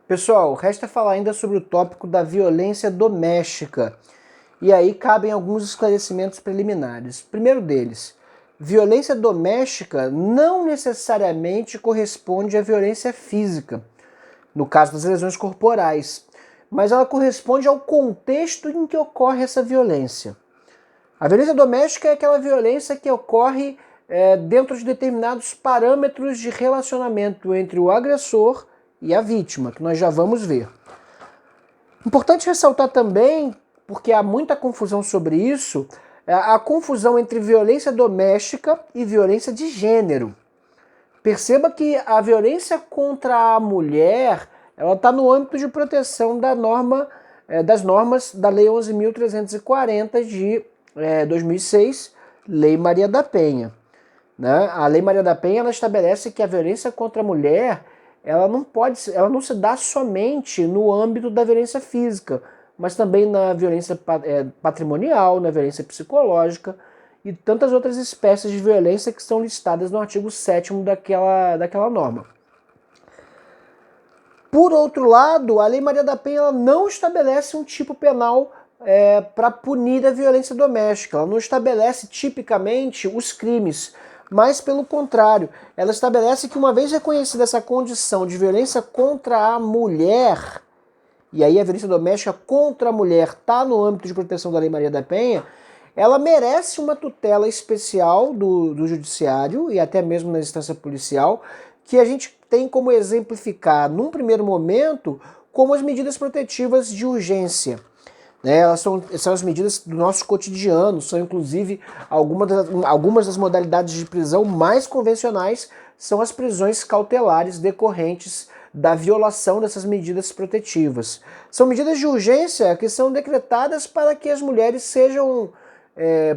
Pessoal, resta falar ainda sobre o tópico da violência doméstica. E aí cabem alguns esclarecimentos preliminares. Primeiro deles, violência doméstica não necessariamente corresponde à violência física, no caso das lesões corporais, mas ela corresponde ao contexto em que ocorre essa violência. A violência doméstica é aquela violência que ocorre dentro de determinados parâmetros de relacionamento entre o agressor e a vítima, que nós já vamos ver. Importante ressaltar também, porque há muita confusão sobre isso, a confusão entre violência doméstica e violência de gênero. Perceba que a violência contra a mulher, ela está no âmbito de proteção das normas da Lei 11.340 de 2006, Lei Maria da Penha. Né? A Lei Maria da Penha ela estabelece que a violência contra a mulher ela não se dá somente no âmbito da violência física, mas também na violência patrimonial, na violência psicológica e tantas outras espécies de violência que são listadas no artigo 7º daquela norma. Por outro lado, a Lei Maria da Penha ela não estabelece um tipo penal para punir a violência doméstica. Ela não estabelece tipicamente os crimes, mas pelo contrário, ela estabelece que uma vez reconhecida essa condição de violência contra a mulher, e aí a violência doméstica contra a mulher está no âmbito de proteção da Lei Maria da Penha, ela merece uma tutela especial do judiciário e até mesmo na instância policial, que a gente tem como exemplificar, num primeiro momento, como as medidas protetivas de urgência. Elas são as medidas do nosso cotidiano, são inclusive algumas das modalidades de prisão mais convencionais, são as prisões cautelares decorrentes da violação dessas medidas protetivas. São medidas de urgência que são decretadas para que as mulheres sejam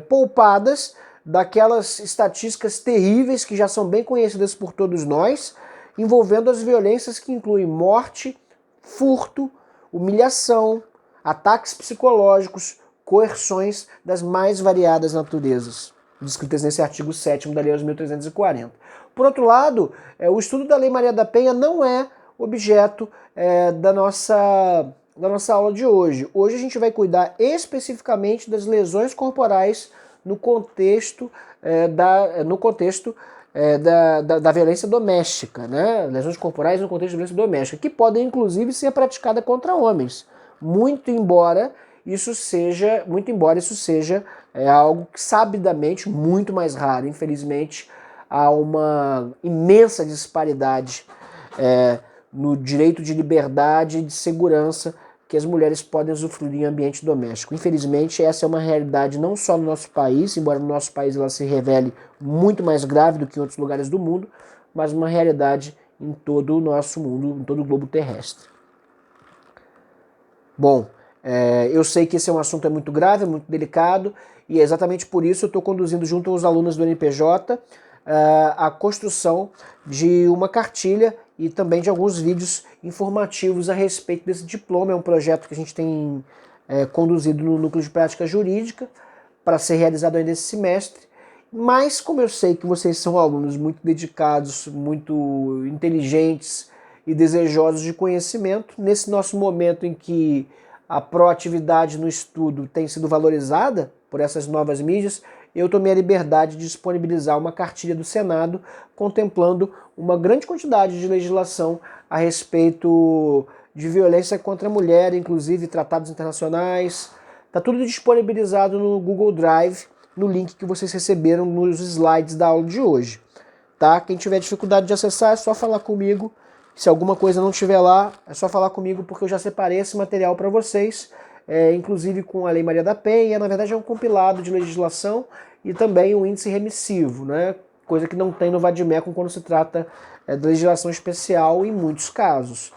poupadas daquelas estatísticas terríveis que já são bem conhecidas por todos nós, envolvendo as violências que incluem morte, furto, humilhação, ataques psicológicos, coerções das mais variadas naturezas, descritas nesse artigo 7º da Lei 11.340. Por outro lado, o estudo da Lei Maria da Penha não é objeto da nossa aula de hoje. Hoje a gente vai cuidar especificamente das lesões corporais no contexto da violência doméstica, né? Lesões corporais no contexto de violência doméstica, que podem inclusive ser praticadas contra homens. Muito embora isso seja algo que sabidamente muito mais raro. Infelizmente, há uma imensa disparidade no direito de liberdade e de segurança que as mulheres podem usufruir em ambiente doméstico. Infelizmente, essa é uma realidade não só no nosso país, embora no nosso país ela se revele muito mais grave do que em outros lugares do mundo, mas uma realidade em todo o nosso mundo, em todo o globo terrestre. Bom, eu sei que esse é um assunto muito grave, muito delicado, e é exatamente por isso eu estou conduzindo junto aos alunos do NPJ a construção de uma cartilha e também de alguns vídeos informativos a respeito desse diploma. É um projeto que a gente tem conduzido no Núcleo de Prática Jurídica para ser realizado ainda esse semestre. Mas como eu sei que vocês são alunos muito dedicados, muito inteligentes e desejosos de conhecimento, nesse nosso momento em que a proatividade no estudo tem sido valorizada por essas novas mídias, eu tomei a liberdade de disponibilizar uma cartilha do Senado contemplando uma grande quantidade de legislação a respeito de violência contra a mulher, inclusive tratados internacionais. Está tudo disponibilizado no Google Drive, no link que vocês receberam nos slides da aula de hoje. Tá? Quem tiver dificuldade de acessar é só falar comigo. Se alguma coisa não estiver lá, é só falar comigo porque eu já separei esse material para vocês, inclusive com a Lei Maria da Penha. Na verdade é um compilado de legislação e também um índice remissivo, né? Coisa que não tem no Vademecum quando se trata de legislação especial em muitos casos.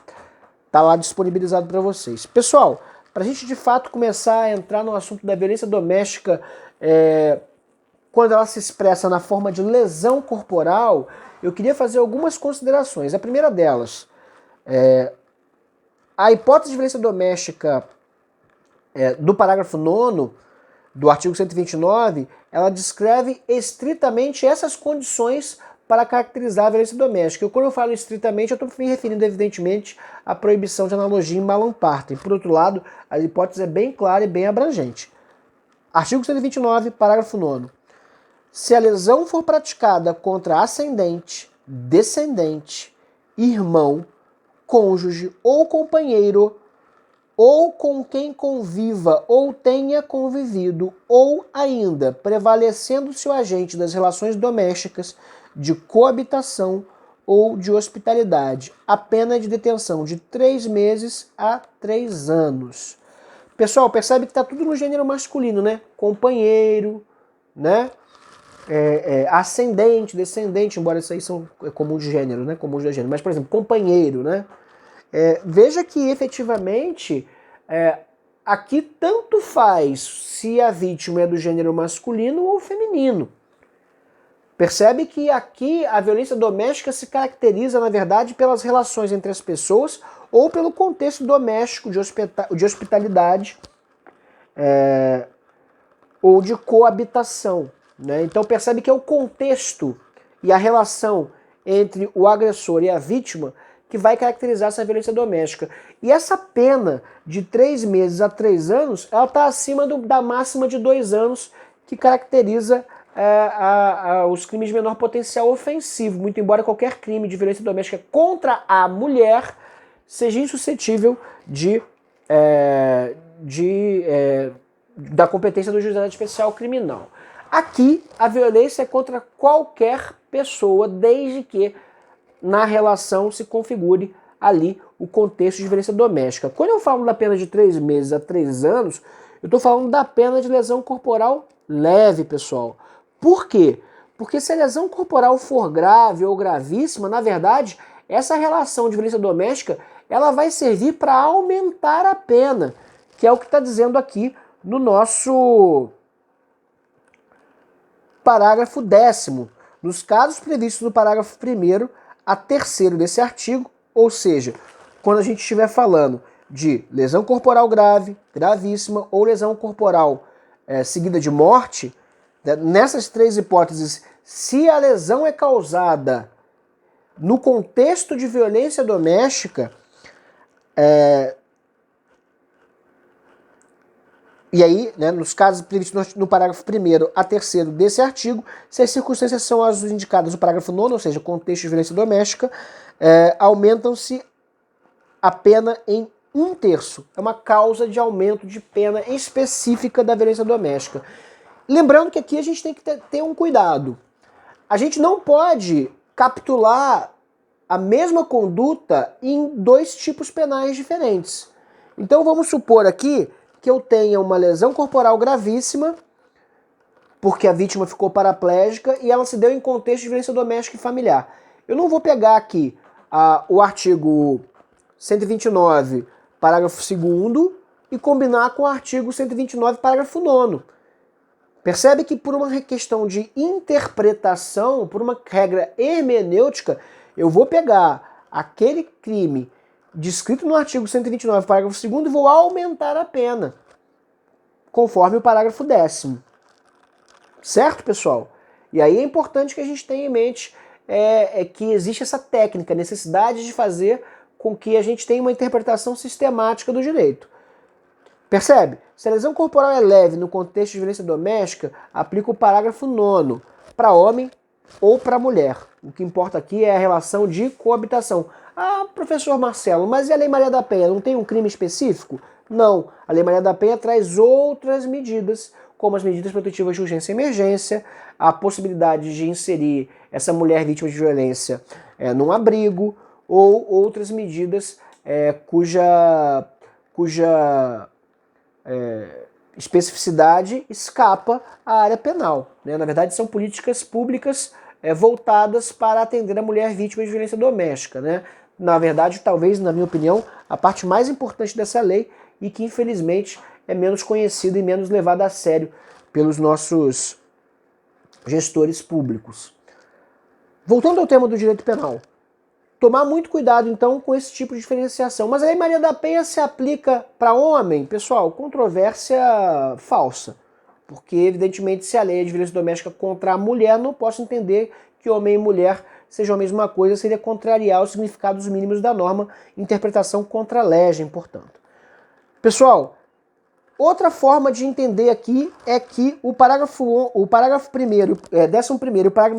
Está lá disponibilizado para vocês. Pessoal, para a gente de fato começar a entrar no assunto da violência doméstica, quando ela se expressa na forma de lesão corporal, eu queria fazer algumas considerações. A primeira delas, a hipótese de violência doméstica do parágrafo 9º do artigo 129, ela descreve estritamente essas condições para caracterizar a violência doméstica. Quando eu falo estritamente, eu estou me referindo, evidentemente, à proibição de analogia em Malam Partem. Por outro lado, a hipótese é bem clara e bem abrangente. Artigo 129, parágrafo 9º. Se a lesão for praticada contra ascendente, descendente, irmão, cônjuge ou companheiro, ou com quem conviva ou tenha convivido, ou ainda prevalecendo-se o agente das relações domésticas, de coabitação ou de hospitalidade, a pena de detenção de 3 meses a 3 anos. Pessoal, percebe que está tudo no gênero masculino, né? Companheiro, né? Ascendente, descendente, embora isso aí são comum de gênero, né? Comum de gênero. Mas, por exemplo, companheiro, né? Veja que efetivamente aqui tanto faz se a vítima é do gênero masculino ou feminino. Percebe que aqui a violência doméstica se caracteriza, na verdade, pelas relações entre as pessoas ou pelo contexto doméstico de hospitalidade ou de coabitação, né? Então percebe que é o contexto e a relação entre o agressor e a vítima que vai caracterizar essa violência doméstica. E essa pena de 3 meses a 3 anos, ela está acima da máxima de 2 anos que caracteriza os crimes de menor potencial ofensivo, muito embora qualquer crime de violência doméstica contra a mulher seja insuscetível da competência do juizado especial criminal. Aqui, a violência é contra qualquer pessoa, desde que na relação se configure ali o contexto de violência doméstica. Quando eu falo da pena de 3 meses a 3 anos, eu estou falando da pena de lesão corporal leve, pessoal. Por quê? Porque se a lesão corporal for grave ou gravíssima, na verdade, essa relação de violência doméstica ela vai servir para aumentar a pena, que é o que está dizendo aqui no nosso parágrafo 10º. Nos casos previstos no parágrafo 1º a 3º desse artigo, ou seja, quando a gente estiver falando de lesão corporal grave, gravíssima ou lesão corporal seguida de morte, nessas 3 hipóteses, se a lesão é causada no contexto de violência doméstica, e aí, né, nos casos previstos no parágrafo 1º a 3º desse artigo, se as circunstâncias são as indicadas no parágrafo 9º, ou seja, contexto de violência doméstica, aumentam-se a pena em 1/3. É uma causa de aumento de pena específica da violência doméstica. Lembrando que aqui a gente tem que ter um cuidado. A gente não pode capitular a mesma conduta em 2 tipos penais diferentes. Então vamos supor aqui que eu tenha uma lesão corporal gravíssima, porque a vítima ficou paraplégica e ela se deu em contexto de violência doméstica e familiar. Eu não vou pegar aqui o artigo 129, parágrafo 2º, e combinar com o artigo 129, parágrafo 9º. Percebe que por uma questão de interpretação, por uma regra hermenêutica, eu vou pegar aquele crime descrito no artigo 129, parágrafo 2º, e vou aumentar a pena, conforme o parágrafo 10º. Certo, pessoal? E aí é importante que a gente tenha em mente que existe essa técnica, necessidade de fazer com que a gente tenha uma interpretação sistemática do direito. Percebe? Se a lesão corporal é leve no contexto de violência doméstica, aplica o parágrafo 9º para homem ou para mulher. O que importa aqui é a relação de coabitação. Ah, professor Marcelo, mas e a Lei Maria da Penha? Não tem um crime específico? Não. A Lei Maria da Penha traz outras medidas, como as medidas protetivas de urgência e emergência, a possibilidade de inserir essa mulher vítima de violência num abrigo, ou outras medidas cuja especificidade escapa à área penal, né? Na verdade, são políticas públicas voltadas para atender a mulher vítima de violência doméstica, né? Na verdade, talvez, na minha opinião, a parte mais importante dessa lei e que, infelizmente, é menos conhecida e menos levada a sério pelos nossos gestores públicos. Voltando ao tema do direito penal, tomar muito cuidado, então, com esse tipo de diferenciação. Mas a Lei Maria da Penha se aplica para homem? Pessoal, controvérsia falsa. Porque, evidentemente, se a lei é de violência doméstica contra a mulher, não posso entender que homem e mulher sejam a mesma coisa seria contrariar os significados mínimos da norma, interpretação contra legem, portanto. Pessoal, outra forma de entender aqui é que o parágrafo 11º e o parágrafo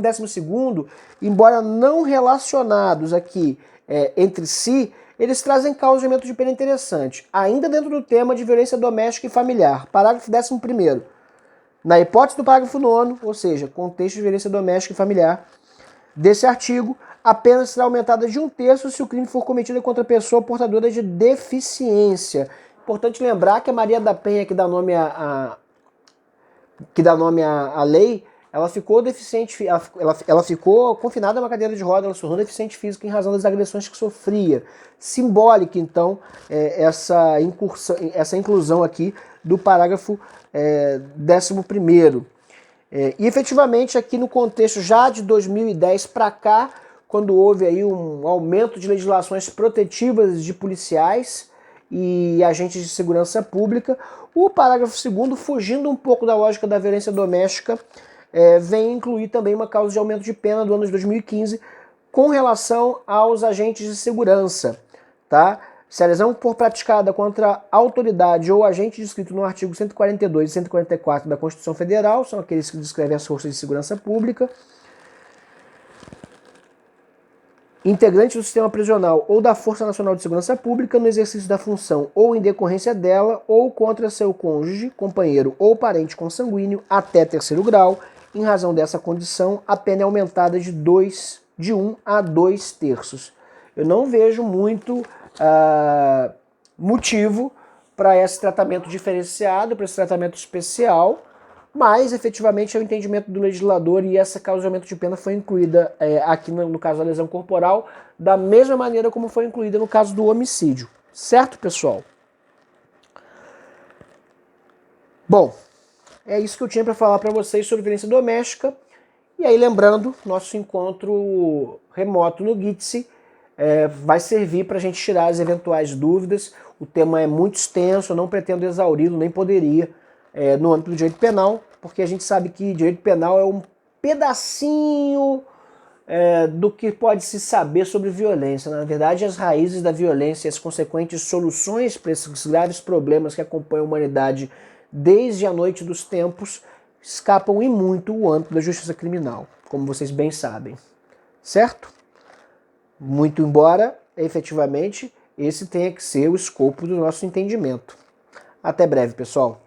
12º, embora não relacionados aqui entre si, eles trazem causamento de pena interessante. Ainda dentro do tema de violência doméstica e familiar, parágrafo 11º, na hipótese do parágrafo 9º, ou seja, contexto de violência doméstica e familiar, desse artigo, a pena será aumentada de 1/3 se o crime for cometido contra pessoa portadora de deficiência. Importante lembrar que a Maria da Penha, que dá nome à lei, ela ficou deficiente, ela ficou confinada a uma cadeira de rodas, ela se tornou deficiente física em razão das agressões que sofria. Simbólica, então, essa inclusão aqui do parágrafo 11º. E efetivamente aqui no contexto já de 2010 para cá, quando houve aí um aumento de legislações protetivas de policiais e agentes de segurança pública, o parágrafo 2º, fugindo um pouco da lógica da violência doméstica, vem incluir também uma causa de aumento de pena do ano de 2015 com relação aos agentes de segurança, tá? Se a lesão for praticada contra autoridade ou agente descrito no artigo 142 e 144 da Constituição Federal, são aqueles que descrevem as forças de segurança pública, integrante do sistema prisional ou da Força Nacional de Segurança Pública no exercício da função ou em decorrência dela ou contra seu cônjuge, companheiro ou parente consanguíneo até 3º grau, em razão dessa condição, a pena é aumentada de 1 a 2/3. Eu não vejo muito motivo para esse tratamento diferenciado, para esse tratamento especial, mas efetivamente é o entendimento do legislador e essa causa de aumento de pena foi incluída aqui no caso da lesão corporal, da mesma maneira como foi incluída no caso do homicídio. Certo, pessoal? Bom, é isso que eu tinha para falar para vocês sobre violência doméstica. E aí, lembrando, nosso encontro remoto no Gitsi vai servir para a gente tirar as eventuais dúvidas. O tema é muito extenso, eu não pretendo exauri-lo, nem poderia, no âmbito do direito penal, porque a gente sabe que direito penal é um pedacinho do que pode se saber sobre violência. Na verdade, as raízes da violência e as consequentes soluções para esses graves problemas que acompanham a humanidade desde a noite dos tempos escapam em muito o âmbito da justiça criminal, como vocês bem sabem. Certo? Muito embora, efetivamente, esse tenha que ser o escopo do nosso entendimento. Até breve, pessoal.